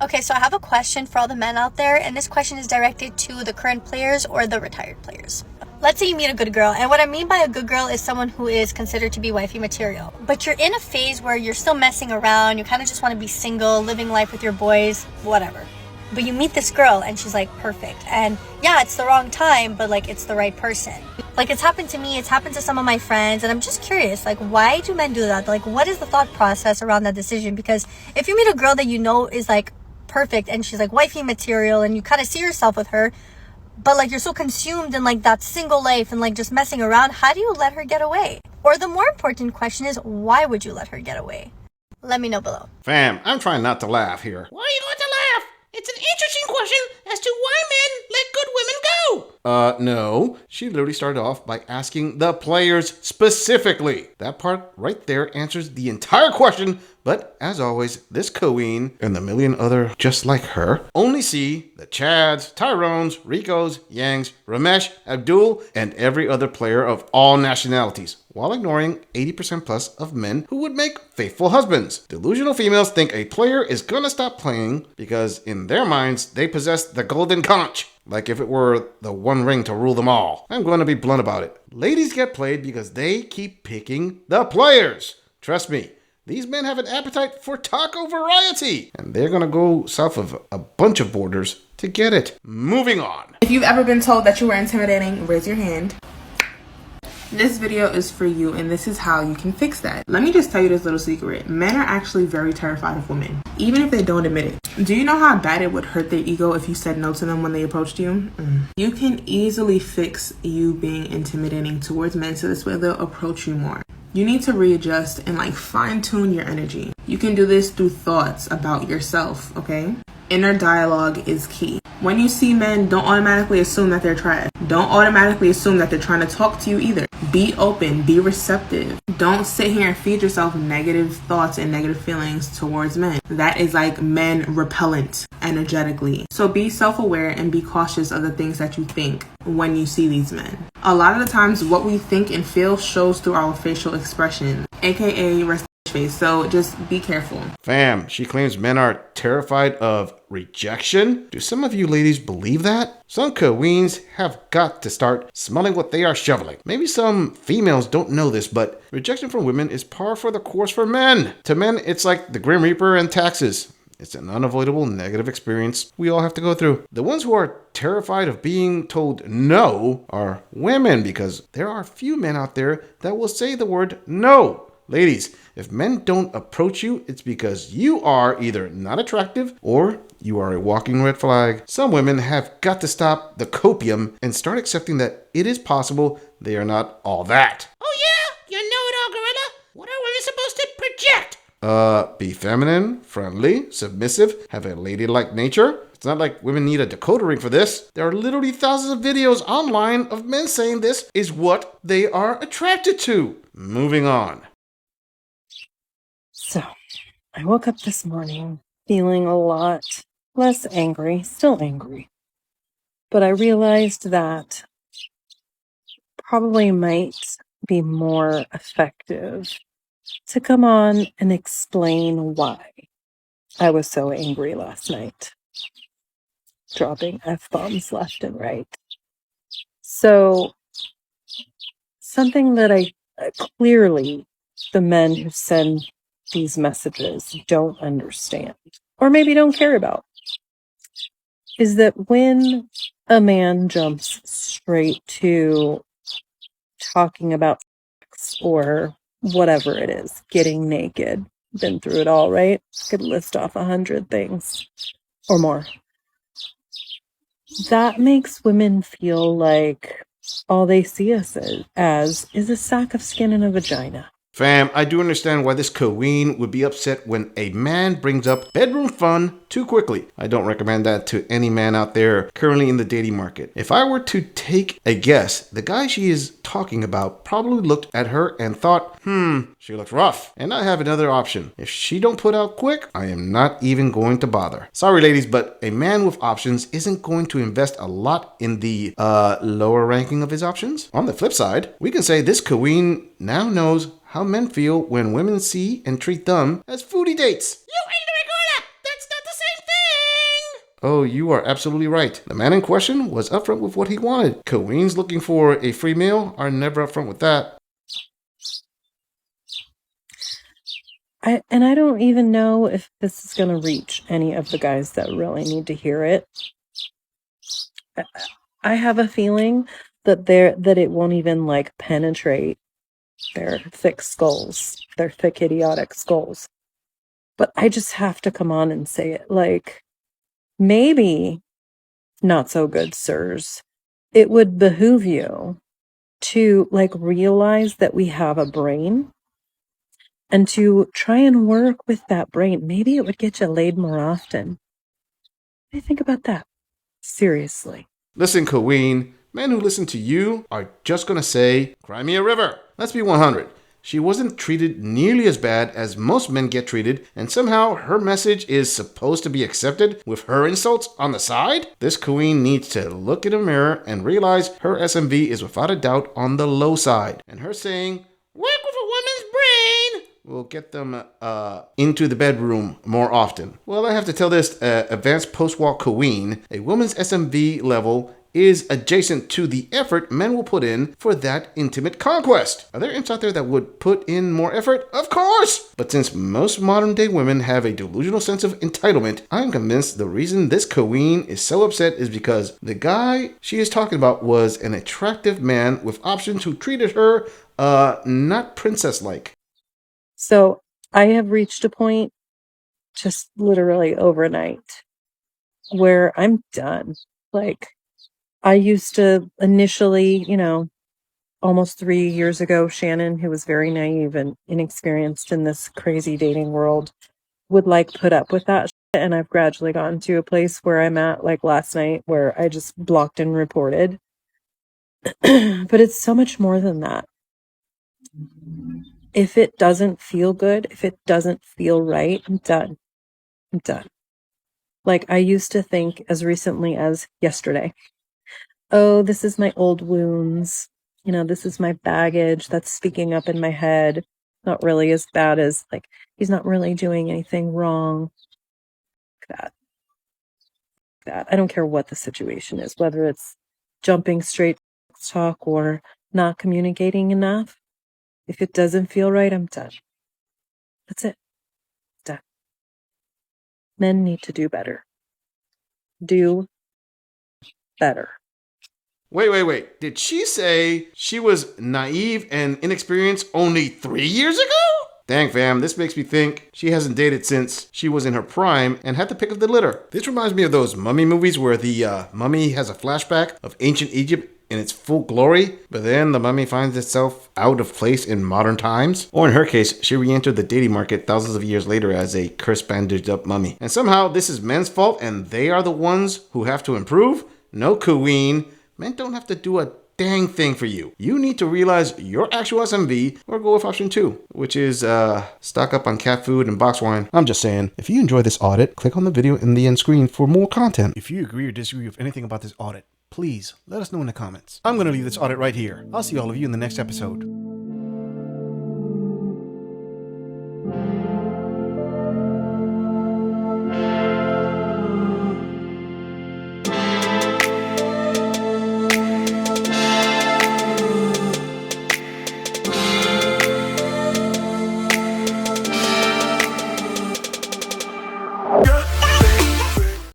Okay, so I have a question for all the men out there, and this question is directed to the current players or the retired players. Let's say you meet a good girl, and what I mean by a good girl is someone who is considered to be wifey material. But you're in a phase where you're still messing around, you kind of just want to be single, living life with your boys, whatever. But you meet this girl and she's like perfect. And yeah, it's the wrong time, but like it's the right person. Like it's happened to me, it's happened to some of my friends, and I'm just curious, like why do men do that? Like what is the thought process around that decision? Because if you meet a girl that you know is like perfect and she's like wifey material and you kind of see yourself with her, but like you're so consumed in like that single life and like just messing around, how do you let her get away? Or the more important question is, why would you let her get away? Let me know below. Fam, I'm trying not to laugh here. Why are you going to laugh? It's an interesting question as to why men let good women go. No. She literally started off by asking the players specifically. That part right there answers the entire question, but as always, this queen and the million other just like her only see the Chads, Tyrones, Ricos, Yangs, Ramesh, Abdul, and every other player of all nationalities, while ignoring 80% plus of men who would make faithful husbands. Delusional females think a player is gonna stop playing because in their minds, they possess the golden conch. Like if it were the one ring to rule them all. I'm going to be blunt about it. Ladies get played because they keep picking the players. Trust me, these men have an appetite for taco variety. And they're going to go south of a bunch of borders to get it. Moving on. If you've ever been told that you were intimidating, raise your hand. This video is for you, and this is how you can fix that. Let me just tell you this little secret. Men are actually very terrified of women, even if they don't admit it. Do you know how bad it would hurt their ego if you said no to them when they approached you? You can easily fix you being intimidating towards men so this way they'll approach you more. You need to readjust and like fine tune your energy. You can do this through thoughts about yourself, okay? Inner dialogue is key. When you see men, don't automatically assume that they're trash. Don't automatically assume that they're trying to talk to you either. Be open, be receptive. Don't sit here and feed yourself negative thoughts and negative feelings towards men. That is like men repellent energetically. So be self-aware and be cautious of the things that you think when you see these men. A lot of the times what we think and feel shows through our facial expression, aka face. So just be careful. Fam, she claims men are terrified of rejection. Do some of you ladies believe that? Some queens have got to start smelling what they are shoveling. Maybe some females don't know this, but rejection from women is par for the course for men. To men, it's like the Grim Reaper and taxes. It's an unavoidable negative experience we all have to go through. The ones who are terrified of being told no are women, because there are few men out there that will say the word no. Ladies, if men don't approach you, it's because you are either not attractive or you are a walking red flag. Some women have got to stop the copium and start accepting that it is possible they are not all that. Oh yeah? You know-it-all gorilla? What are women supposed to project? Be feminine, friendly, submissive, have a ladylike nature. It's not like women need a decoder ring for this. There are literally thousands of videos online of men saying this is what they are attracted to. Moving on. So, I woke up this morning feeling a lot less angry, still angry. But I realized that probably might be more effective to come on and explain why I was so angry last night, dropping F-bombs left and right. So, something that I clearly, the men who send these messages don't understand, or maybe don't care about, is that when a man jumps straight to talking about sex or whatever it is, getting naked, been through it all, right? Could list off 100 things or more. That makes women feel like all they see us as is a sack of skin and a vagina. Fam, I do understand why this queen would be upset when a man brings up bedroom fun too quickly. I don't recommend that to any man out there currently in the dating market. If I were to take a guess, the guy she is talking about probably looked at her and thought, she looks rough. And I have another option. If she don't put out quick, I am not even going to bother. Sorry ladies, but a man with options isn't going to invest a lot in the lower ranking of his options. On the flip side, we can say this queen now knows how men feel when women see and treat them as foodie dates. You ignorant gorilla! That's not the same thing! Oh, you are absolutely right. The man in question was upfront with what he wanted. Queens looking for a free meal are never upfront with that. I don't even know if this is going to reach any of the guys that really need to hear it. I have a feeling that it won't even like penetrate their thick skulls, their thick idiotic skulls. But I just have to come on and say it. Like, maybe, not so good sirs, it would behoove you to like realize that we have a brain and to try and work with that brain. Maybe it would get you laid more often. What do you think about that? Seriously. Listen, Queen, men who listen to you are just gonna say, cry me a river. Let's be 100. She wasn't treated nearly as bad as most men get treated, and somehow her message is supposed to be accepted with her insults on the side? This queen needs to look in a mirror and realize her SMV is without a doubt on the low side. And her saying, work with a woman's brain, will get them into the bedroom more often. Well, I have to tell this advanced post-walk queen, a woman's SMV level is adjacent to the effort men will put in for that intimate conquest. Are there imps out there that would put in more effort? Of course! But since most modern day women have a delusional sense of entitlement, I'm convinced the reason this queen is so upset is because the guy she is talking about was an attractive man with options who treated her not princess-like. So I have reached a point just literally overnight where I'm done. Like, I used to initially, almost 3 years ago, Shannon, who was very naive and inexperienced in this crazy dating world, would like put up with that shit. And I've gradually gotten to a place where I'm at, like last night, where I just blocked and reported. But it's so much more than that. If it doesn't feel good, if it doesn't feel right, I'm done. I'm done. Like, I used to think as recently as yesterday, oh, this is my old wounds. This is my baggage that's speaking up in my head. Not really as bad as, like, he's not really doing anything wrong. That. I don't care what the situation is, whether it's jumping straight to talk or not communicating enough. If it doesn't feel right, I'm done. That's it. Done. Men need to do better. Do better. Wait. Did she say she was naive and inexperienced only 3 years ago? Dang, fam, this makes me think she hasn't dated since she was in her prime and had to pick up the litter. This reminds me of those mummy movies where the mummy has a flashback of ancient Egypt in its full glory, but then the mummy finds itself out of place in modern times. Or in her case, she re-entered the dating market thousands of years later as a cursed bandaged up mummy. And somehow this is men's fault and they are the ones who have to improve? No, queen. Men don't have to do a dang thing for you. You need to realize your actual SMV or go with option 2, which is stock up on cat food and box wine. I'm just saying, if you enjoy this audit, click on the video in the end screen for more content. If you agree or disagree with anything about this audit, please let us know in the comments. I'm going to leave this audit right here. I'll see all of you in the next episode.